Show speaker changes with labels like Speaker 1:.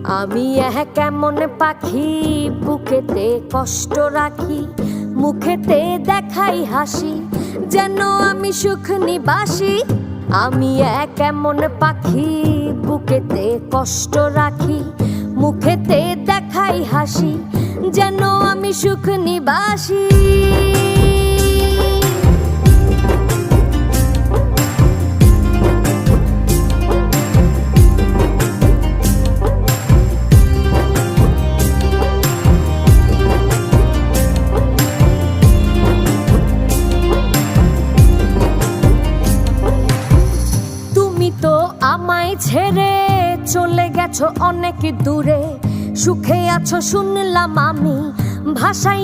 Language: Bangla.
Speaker 1: আমি কেমন পাখি, বুকেতে কষ্ট রাখি, মুখেতে দেখাই হাসি, যেন আমি সুখ নিবাসী। আমি কেমন পাখি, বুকেতে কষ্ট রাখি, মুখেতে দেখাই হাসি, যেন আমি সুখ নিবাসী। আমায় ছেড়ে চলে গেছো অনেক দূরে, সুখে আছো শুনলাম আমি, ভাষাইয়া